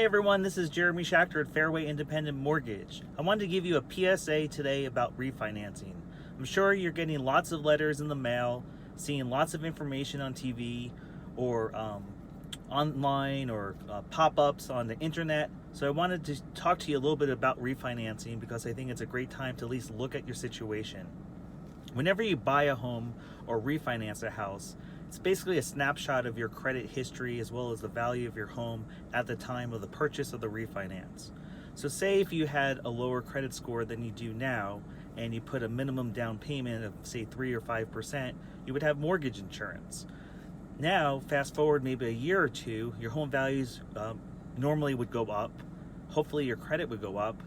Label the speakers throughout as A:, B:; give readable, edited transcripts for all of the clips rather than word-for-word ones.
A: Hi everyone, this is Jeremy Schachter at Fairway Independent Mortgage. I wanted to give you a PSA today about refinancing. I'm sure you're getting lots of letters in the mail, seeing lots of information on TV or online or pop-ups on the internet. So I wanted to talk to you a little bit about refinancing because I think it's a great time to at least look at your situation. Whenever you buy a home or refinance a house, it's basically a snapshot of your credit history as well as the value of your home at the time of the purchase of the refinance. So say if you had a lower credit score than you do now and you put a minimum down payment of say 3 or 5%, you would have mortgage insurance. Now, fast forward maybe a year or two, your home values normally would go up. Hopefully your credit would go up.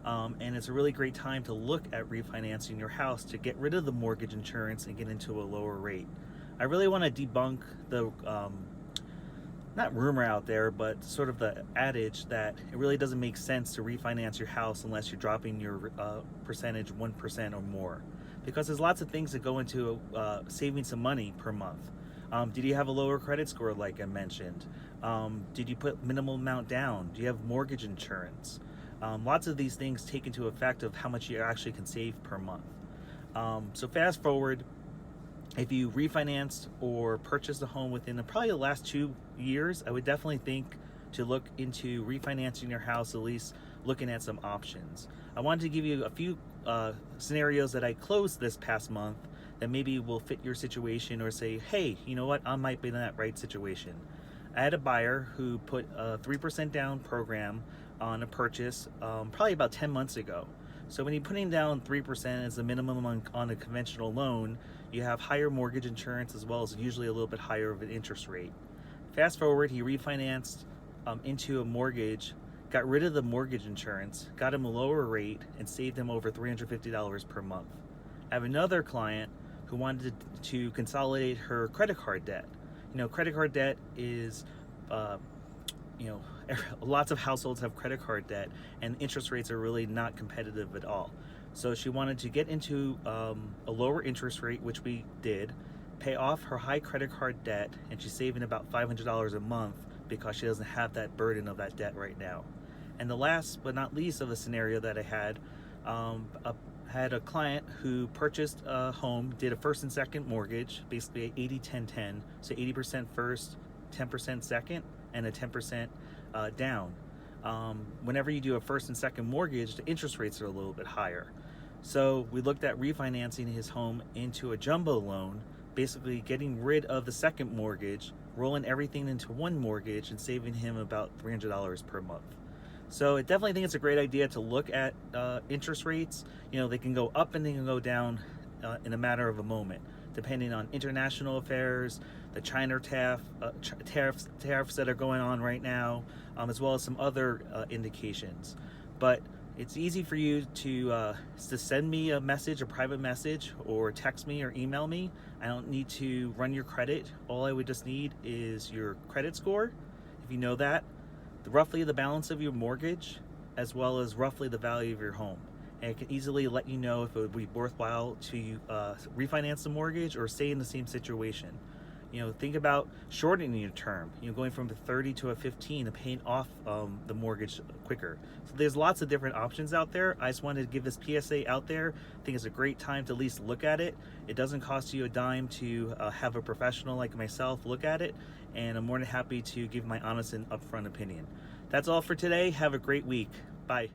A: And it's a really great time to look at refinancing your house to get rid of the mortgage insurance and get into a lower rate. I really want to debunk the, not rumor out there, but sort of the adage that it really doesn't make sense to refinance your house unless you're dropping your percentage 1% or more. Because there's lots of things that go into saving some money per month. Did you have a lower credit score like I mentioned? Did you put minimal amount down? Do you have mortgage insurance? Lots of these things take into effect of how much you actually can save per month. So fast forward, if you refinanced or purchased a home within probably the last 2 years, I would definitely think to look into refinancing your house, at least looking at some options. I wanted to give you a few scenarios that I closed this past month that maybe will fit your situation or say, hey, you know what, I might be in that right situation. I had a buyer who put a 3% down program on a purchase probably about 10 months ago. So when you're putting down 3% as the minimum on a conventional loan, you have higher mortgage insurance as well as usually a little bit higher of an interest rate. Fast forward, he refinanced into a mortgage, got rid of the mortgage insurance, got him a lower rate, and saved him over $350 per month. I have another client who wanted to consolidate her credit card debt. You know, credit card debt is lots of households have credit card debt and interest rates are really not competitive at all. So she wanted to get into a lower interest rate, which we did, pay off her high credit card debt, and she's saving about $500 a month because she doesn't have that burden of that debt right now. And the last but not least of the scenario that I had a client who purchased a home, did a first and second mortgage, basically 80-10-10, so 80% first, 10% second, and a 10% down. Whenever you do a first and second mortgage, the interest rates are a little bit higher. So we looked at refinancing his home into a jumbo loan, basically getting rid of the second mortgage, rolling everything into one mortgage, and saving him about $300 per month. So I definitely think it's a great idea to look at interest rates. You know, they can go up and they can go down in a matter of a moment, depending on international affairs, the China tariffs that are going on right now, as well as some other indications. But it's easy for you to send me a message, a private message, or text me or email me. I don't need to run your credit. All I would just need is your credit score, if you know that, roughly the balance of your mortgage, as well as roughly the value of your home. And it can easily let you know if it would be worthwhile to refinance the mortgage or stay in the same situation. You know, think about shortening your term, going from a 30 to a 15 and paying off the mortgage quicker. So there's lots of different options out there. I just wanted to give this PSA out there. I think it's a great time to at least look at it. It doesn't cost you a dime to have a professional like myself look at it, and I'm more than happy to give my honest and upfront opinion. That's all for today. Have a great week. Bye.